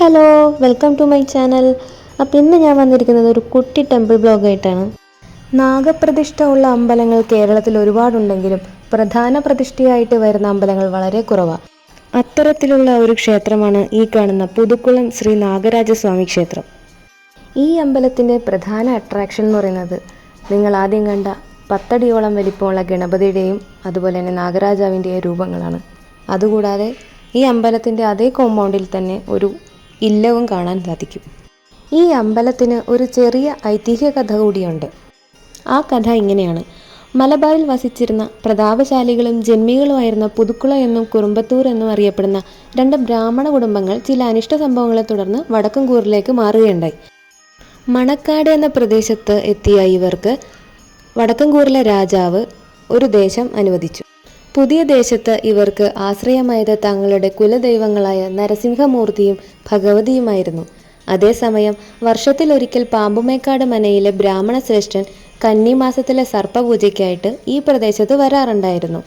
Hello, welcome to my channel. അപ്പോൾ ഇന്ന് ഞാൻ വന്നിരിക്കുന്നത് ഒരു കുട്ടി ടെമ്പിൾ ബ്ലോഗായിട്ടാണ്. നാഗപ്രതിഷ്ഠ ഉള്ള അമ്പലങ്ങൾ കേരളത്തിൽ ഒരുപാടുണ്ടെങ്കിലും പ്രധാന പ്രതിഷ്ഠയായിട്ട് വരുന്ന അമ്പലങ്ങൾ വളരെ കുറവാണ്. അത്തരത്തിലുള്ള ഒരു ക്ഷേത്രമാണ് ഈ കാണുന്ന പുതുക്കുളം ശ്രീ നാഗരാജസ്വാമി ക്ഷേത്രം. ഈ അമ്പലത്തിൻ്റെ പ്രധാന അട്രാക്ഷൻ എന്ന് പറയുന്നത് നിങ്ങൾ ആദ്യം കണ്ട 10 അടിയോളം വലിപ്പമുള്ള ഗണപതിയുടെയും അതുപോലെ തന്നെ നാഗരാജാവിൻ്റെയും രൂപങ്ങളാണ്. അതുകൂടാതെ ഈ അമ്പലത്തിൻ്റെ അതേ കോമ്പൗണ്ടിൽ തന്നെ ഒരു ഇല്ലവും കാണാൻ സാധിക്കും. ഈ അമ്പലത്തിന് ഒരു ചെറിയ ഐതിഹ്യ കഥ കൂടിയുണ്ട്. ആ കഥ ഇങ്ങനെയാണ്. മലബാറിൽ വസിച്ചിരുന്ന പ്രതാപശാലികളും ജന്മികളുമായിരുന്ന പുതുക്കുളം എന്നും കുറുമ്പത്തൂർ എന്നും അറിയപ്പെടുന്ന 2 ബ്രാഹ്മണ കുടുംബങ്ങൾ ചില അനിഷ്ട സംഭവങ്ങളെ തുടർന്ന് വടക്കൻകൂറിലേക്ക് മാറുകയുണ്ടായി. മണക്കാട് എന്ന പ്രദേശത്ത് എത്തിയ ഇവർക്ക് വടക്കൻകൂറിലെ രാജാവ് ഒരു ദേശം അനുവദിച്ചു. പുതിയ ദേശത്ത് ഇവർക്ക് ആശ്രയമായത് തങ്ങളുടെ കുലദൈവങ്ങളായ നരസിംഹമൂർത്തിയും ഭഗവതിയുമായിരുന്നു. അതേസമയം വർഷത്തിലൊരിക്കൽ പാമ്പുമേക്കാട് മനയിലെ ബ്രാഹ്മണ ശ്രേഷ്ഠൻ കന്നിമാസത്തിലെ സർപ്പപൂജയ്ക്കായിട്ട് ഈ പ്രദേശത്ത് വരാറുണ്ടായിരുന്നു.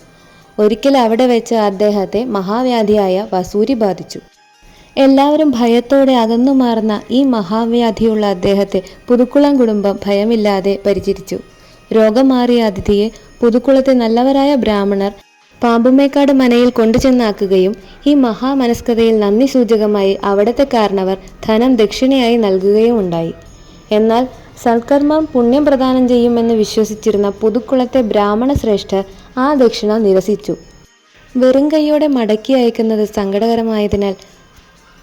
ഒരിക്കൽ അവിടെ വെച്ച് അദ്ദേഹത്തെ മഹാവ്യാധിയായ വസൂരി ബാധിച്ചു. എല്ലാവരും ഭയത്തോടെ അകന്നുമാറുന്ന ഈ മഹാവ്യാധിയുള്ള അദ്ദേഹത്തെ പുതുക്കുളം കുടുംബം ഭയമില്ലാതെ പരിചരിച്ചു. രോഗം മാറിയ അതിഥിയെ പുതുക്കുളത്തെ നല്ലവരായ ബ്രാഹ്മണർ പാമ്പുമേക്കാട് മനയിൽ കൊണ്ടുചെന്നാക്കുകയും ഈ മഹാമനസ്കതയിൽ നന്ദി സൂചകമായി അവിടത്തെ കാരണവർ ധനം ദക്ഷിണയായി നൽകുകയും ഉണ്ടായി. എന്നാൽ സൽക്കർമ്മം പുണ്യം പ്രദാനം ചെയ്യുമെന്ന് വിശ്വസിച്ചിരുന്ന പുതുക്കുളത്തെ ബ്രാഹ്മണ ശ്രേഷ്ഠർ ആ ദക്ഷിണ നിരസിച്ചു. വെറും കൈയോടെ മടക്കി അയക്കുന്നത് സങ്കടകരമായതിനാൽ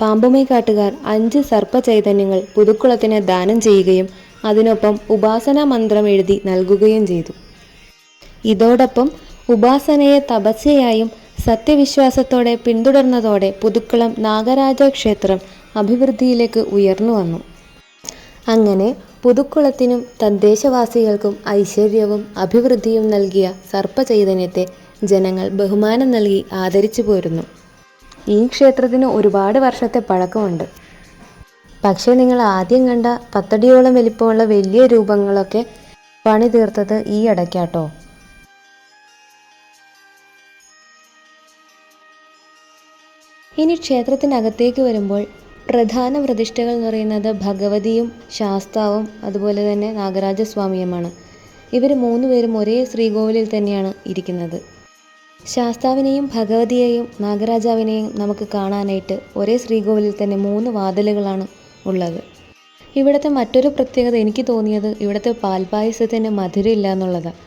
പാമ്പുമേക്കാട്ടുകാർ 5 സർപ്പചൈതന്യങ്ങൾ പുതുക്കുളത്തിന് ദാനം ചെയ്യുകയും അതിനൊപ്പം ഉപാസനാ മന്ത്രം എഴുതി നൽകുകയും ചെയ്തു. ഇതോടൊപ്പം ഉപാസനയെ തപസ്യയായും സത്യവിശ്വാസത്തോടെ പിന്തുടർന്നതോടെ പുതുക്കുളം നാഗരാജ ക്ഷേത്രം അഭിവൃദ്ധിയിലേക്ക് ഉയർന്നു വന്നു. അങ്ങനെ പുതുക്കുളത്തിനും തദ്ദേശവാസികൾക്കും ഐശ്വര്യവും അഭിവൃദ്ധിയും നൽകിയ സർപ്പചൈതന്യത്തെ ജനങ്ങൾ ബഹുമാനം നൽകി ആദരിച്ചു പോരുന്നു. ഈ ക്ഷേത്രത്തിന് ഒരുപാട് വർഷത്തെ പഴക്കമുണ്ട്. പക്ഷേ നിങ്ങൾ ആദ്യം കണ്ട 10 അടിയോളം വലിപ്പമുള്ള വലിയ രൂപങ്ങളൊക്കെ പണി തീർത്തത് ഈ ഇടയ്ക്കാട്ടോ. ഇനി ക്ഷേത്രത്തിനകത്തേക്ക് വരുമ്പോൾ പ്രധാന പ്രതിഷ്ഠകൾ എന്ന് പറയുന്നത് ഭഗവതിയും ശാസ്താവും അതുപോലെ തന്നെ നാഗരാജസ്വാമിയുമാണ്. ഇവർ 3 പേരും ഒരേ ശ്രീകോവിലിൽ തന്നെയാണ് ഇരിക്കുന്നത്. ശാസ്താവിനെയും ഭഗവതിയെയും നാഗരാജാവിനെയും നമുക്ക് കാണാനായിട്ട് ഒരേ ശ്രീകോവിലിൽ തന്നെ 3 വാതിലുകളാണ് ഉള്ളത്. ഇവിടുത്തെ മറ്റൊരു പ്രത്യേകത എനിക്ക് തോന്നിയത് ഇവിടുത്തെ പാൽപ്പായസത്തിന് മധുരം ഇല്ല എന്നുള്ളതാണ്.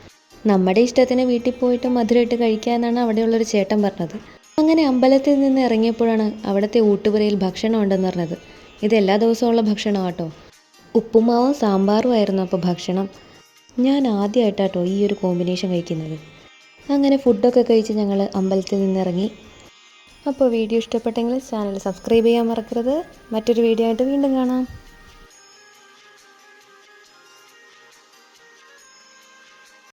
നമ്മുടെ ഇഷ്ടത്തിന് വീട്ടിൽ പോയിട്ട് മധുരം ഇട്ട് കഴിക്കാമെന്നാണ് അവിടെയുള്ളൊരു ചേട്ടൻ പറഞ്ഞത്. അങ്ങനെ അമ്പലത്തിൽ നിന്ന് ഇറങ്ങിയപ്പോഴാണ് അവിടുത്തെ ഊട്ടുപുരയിൽ ഭക്ഷണം ഉണ്ടെന്ന് പറഞ്ഞത്. ഇത് എല്ലാ ദിവസവും ഉള്ള ഭക്ഷണം കേട്ടോ. ഉപ്പുമാവും സാമ്പാറും ആയിരുന്നു അപ്പോൾ ഭക്ഷണം. ഞാൻ ആദ്യമായിട്ടാട്ടോ ഈ ഒരു കോമ്പിനേഷൻ കഴിക്കുന്നത്. അങ്ങനെ ഫുഡൊക്കെ കഴിച്ച് ഞങ്ങൾ അമ്പലത്തിൽ നിന്നിറങ്ങി. അപ്പോൾ വീഡിയോ ഇഷ്ടപ്പെട്ടെങ്കിൽ ചാനൽ സബ്സ്ക്രൈബ് ചെയ്യാൻ മറക്കരുത്. മറ്റൊരു വീഡിയോ ആയിട്ട് വീണ്ടും കാണാം.